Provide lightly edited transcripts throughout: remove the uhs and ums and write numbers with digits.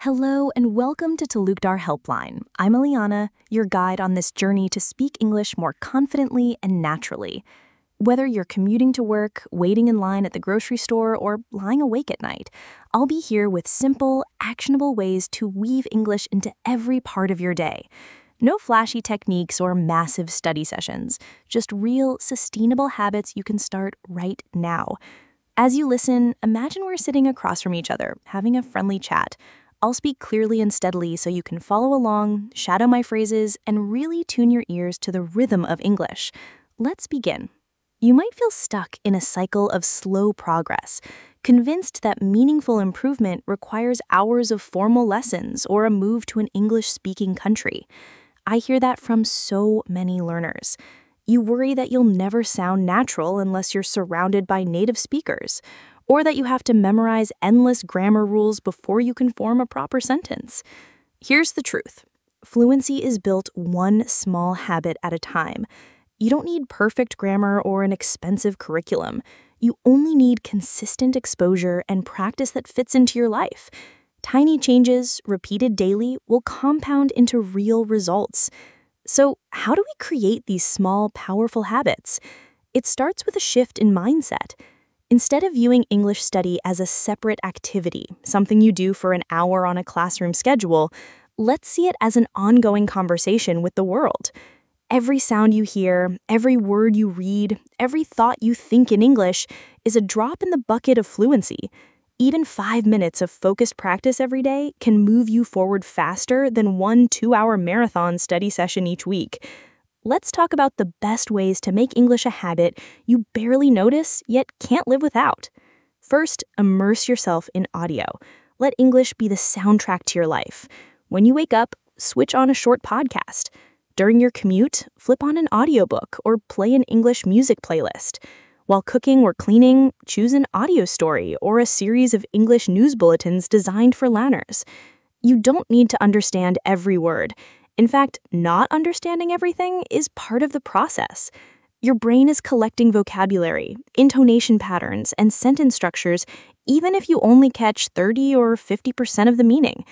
Hello and welcome to Talukdar Helpline. I'm Eliana, your guide on this journey to speak English more confidently and naturally. Whether you're commuting to work, waiting in line at the grocery store, or lying awake at night, I'll be here with simple, actionable ways to weave English into every part of your day. No flashy techniques or massive study sessions, just real, sustainable habits you can start right now. As you listen, imagine we're sitting across from each other, having a friendly chat. I'll speak clearly and steadily so you can follow along, shadow my phrases, and really tune your ears to the rhythm of English. Let's begin. You might feel stuck in a cycle of slow progress, convinced that meaningful improvement requires hours of formal lessons or a move to an English-speaking country. I hear that from so many learners. You worry that you'll never sound natural unless you're surrounded by native speakers, or that you have to memorize endless grammar rules before you can form a proper sentence. Here's the truth. Fluency is built one small habit at a time. You don't need perfect grammar or an expensive curriculum. You only need consistent exposure and practice that fits into your life. Tiny changes, repeated daily, will compound into real results. So, how do we create these small, powerful habits? It starts with a shift in mindset. Instead of viewing English study as a separate activity, something you do for an hour on a classroom schedule, let's see it as an ongoing conversation with the world. Every sound you hear, every word you read, every thought you think in English is a drop in the bucket of fluency. Even 5 minutes of focused practice every day can move you forward faster than one 2-hour marathon study session each week. Let's talk about the best ways to make English a habit you barely notice yet can't live without. First, immerse yourself in audio. Let English be the soundtrack to your life. When you wake up, switch on a short podcast. During your commute, flip on an audiobook or play an English music playlist. While cooking or cleaning, choose an audio story or a series of English news bulletins designed for learners. You don't need to understand every word. In fact, not understanding everything is part of the process. Your brain is collecting vocabulary, intonation patterns, and sentence structures, even if you only catch 30 or 50% of the meaning.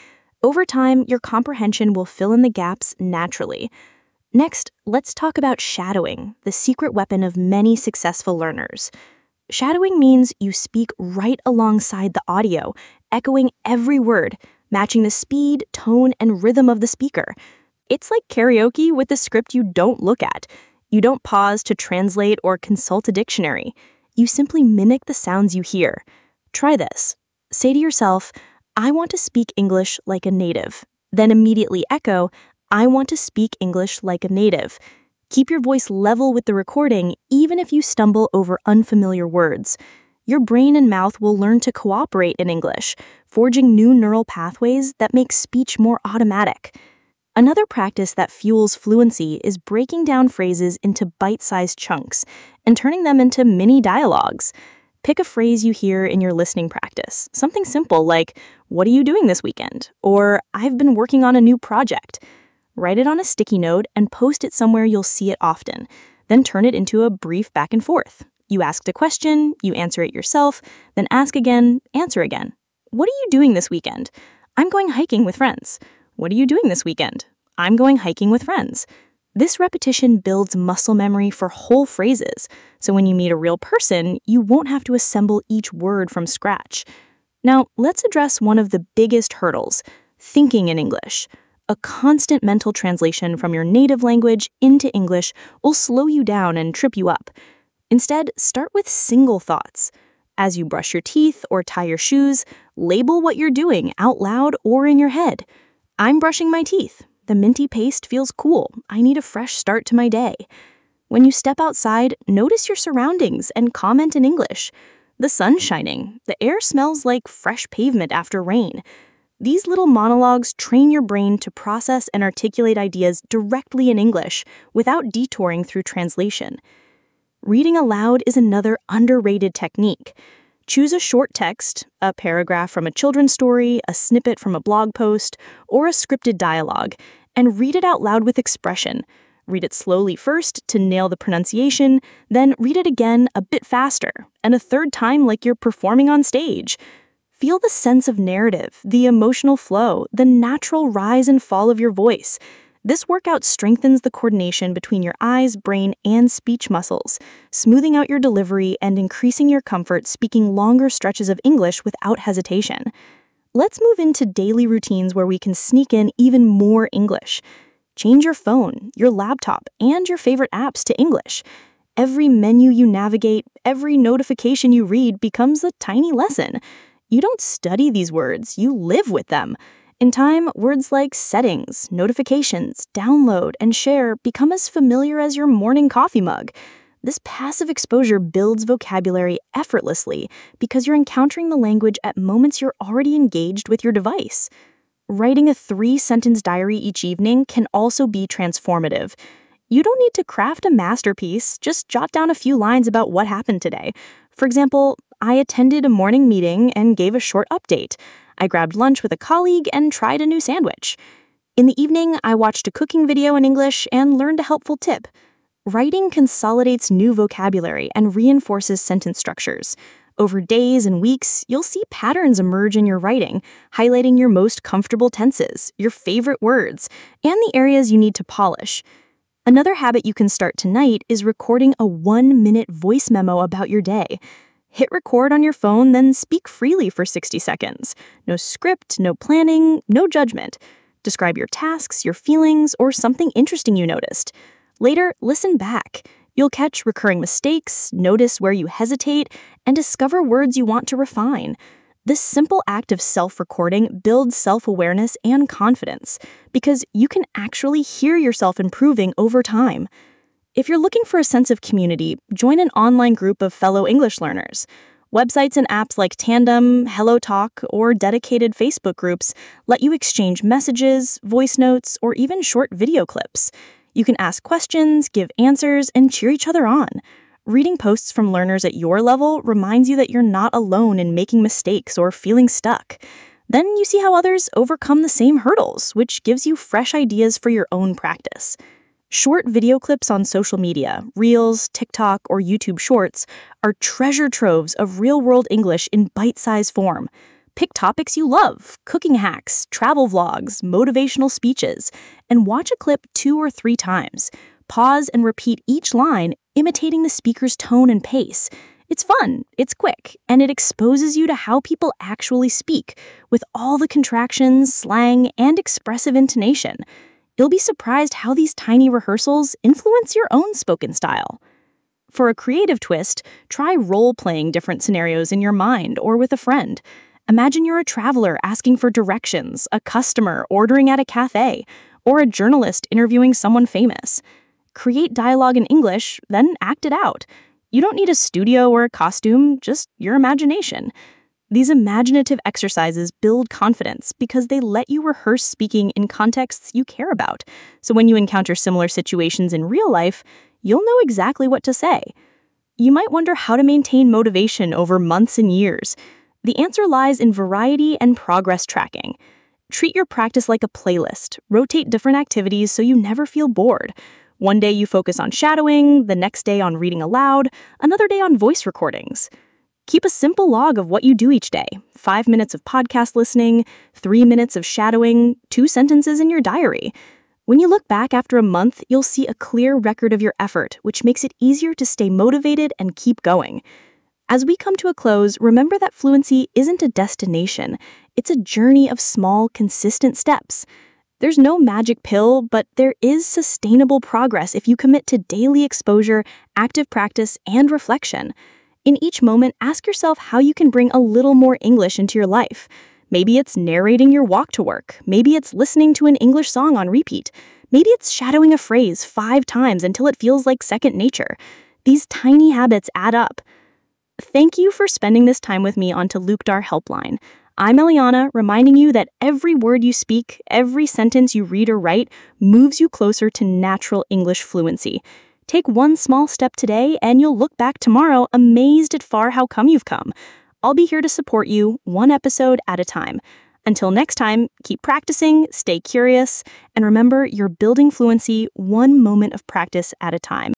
Over time, your comprehension will fill in the gaps naturally. Next, let's talk about shadowing, the secret weapon of many successful learners. Shadowing means you speak right alongside the audio, echoing every word, matching the speed, tone, and rhythm of the speaker. It's like karaoke with a script you don't look at. You don't pause to translate or consult a dictionary. You simply mimic the sounds you hear. Try this. Say to yourself, I want to speak English like a native. Then immediately echo, I want to speak English like a native. Keep your voice level with the recording, even if you stumble over unfamiliar words. Your brain and mouth will learn to cooperate in English, forging new neural pathways that make speech more automatic. Another practice that fuels fluency is breaking down phrases into bite-sized chunks and turning them into mini dialogues. Pick a phrase you hear in your listening practice, something simple like, "What are you doing this weekend?" or "I've been working on a new project." Write it on a sticky note and post it somewhere you'll see it often. Then turn it into a brief back and forth. You asked a question, you answer it yourself, then ask again, answer again. "What are you doing this weekend?" "I'm going hiking with friends." "What are you doing this weekend?" "I'm going hiking with friends." This repetition builds muscle memory for whole phrases, so when you meet a real person, you won't have to assemble each word from scratch. Now, let's address one of the biggest hurdles, thinking in English. A constant mental translation from your native language into English will slow you down and trip you up. Instead, start with single thoughts. As you brush your teeth or tie your shoes, label what you're doing out loud or in your head. "I'm brushing my teeth. The minty paste feels cool. I need a fresh start to my day." When you step outside, notice your surroundings and comment in English. "The sun's shining. The air smells like fresh pavement after rain." These little monologues train your brain to process and articulate ideas directly in English without detouring through translation. Reading aloud is another underrated technique. Choose a short text, a paragraph from a children's story, a snippet from a blog post, or a scripted dialogue, and read it out loud with expression. Read it slowly first to nail the pronunciation, then read it again a bit faster, and a third time like you're performing on stage. Feel the sense of narrative, the emotional flow, the natural rise and fall of your voice. This workout strengthens the coordination between your eyes, brain, and speech muscles, smoothing out your delivery and increasing your comfort speaking longer stretches of English without hesitation. Let's move into daily routines where we can sneak in even more English. Change your phone, your laptop, and your favorite apps to English. Every menu you navigate, every notification you read becomes a tiny lesson. You don't study these words, you live with them. In time, words like settings, notifications, download, and share become as familiar as your morning coffee mug. This passive exposure builds vocabulary effortlessly because you're encountering the language at moments you're already engaged with your device. Writing a 3-sentence diary each evening can also be transformative. You don't need to craft a masterpiece, just jot down a few lines about what happened today. For example, I attended a morning meeting and gave a short update. I grabbed lunch with a colleague and tried a new sandwich. In the evening, I watched a cooking video in English and learned a helpful tip. Writing consolidates new vocabulary and reinforces sentence structures. Over days and weeks, you'll see patterns emerge in your writing, highlighting your most comfortable tenses, your favorite words, and the areas you need to polish. Another habit you can start tonight is recording a 1-minute voice memo about your day. Hit record on your phone, then speak freely for 60 seconds. No script, no planning, no judgment. Describe your tasks, your feelings, or something interesting you noticed. Later, listen back. You'll catch recurring mistakes, notice where you hesitate, and discover words you want to refine. This simple act of self-recording builds self-awareness and confidence because you can actually hear yourself improving over time. If you're looking for a sense of community, join an online group of fellow English learners. Websites and apps like Tandem, HelloTalk, or dedicated Facebook groups let you exchange messages, voice notes, or even short video clips. You can ask questions, give answers, and cheer each other on. Reading posts from learners at your level reminds you that you're not alone in making mistakes or feeling stuck. Then you see how others overcome the same hurdles, which gives you fresh ideas for your own practice. Short video clips on social media, Reels, TikTok, or YouTube Shorts, are treasure troves of real-world English in bite-sized form. Pick topics you love, cooking hacks, travel vlogs, motivational speeches, and watch a clip 2 or 3 times. Pause and repeat each line, imitating the speaker's tone and pace. It's fun, it's quick, and it exposes you to how people actually speak, with all the contractions, slang, and expressive intonation. You'll be surprised how these tiny rehearsals influence your own spoken style. For a creative twist, try role-playing different scenarios in your mind or with a friend. Imagine you're a traveler asking for directions, a customer ordering at a cafe, or a journalist interviewing someone famous. Create dialogue in English, then act it out. You don't need a studio or a costume, just your imagination. These imaginative exercises build confidence because they let you rehearse speaking in contexts you care about. So when you encounter similar situations in real life, you'll know exactly what to say. You might wonder how to maintain motivation over months and years. The answer lies in variety and progress tracking. Treat your practice like a playlist. Rotate different activities so you never feel bored. One day you focus on shadowing, the next day on reading aloud, another day on voice recordings. Keep a simple log of what you do each day. 5 minutes of podcast listening, 3 minutes of shadowing, 2 sentences in your diary. When you look back after a month, you'll see a clear record of your effort, which makes it easier to stay motivated and keep going. As we come to a close, remember that fluency isn't a destination. It's a journey of small, consistent steps. There's no magic pill, but there is sustainable progress if you commit to daily exposure, active practice, and reflection. In each moment, ask yourself how you can bring a little more English into your life. Maybe it's narrating your walk to work. Maybe it's listening to an English song on repeat. Maybe it's shadowing a phrase 5 times until it feels like second nature. These tiny habits add up. Thank you for spending this time with me on Talukdar Helpline. I'm Eliana, reminding you that every word you speak, every sentence you read or write moves you closer to natural English fluency. Take one small step today and you'll look back tomorrow amazed at how come you've come. I'll be here to support you, one episode at a time. Until next time, keep practicing, stay curious, and remember you're building fluency one moment of practice at a time.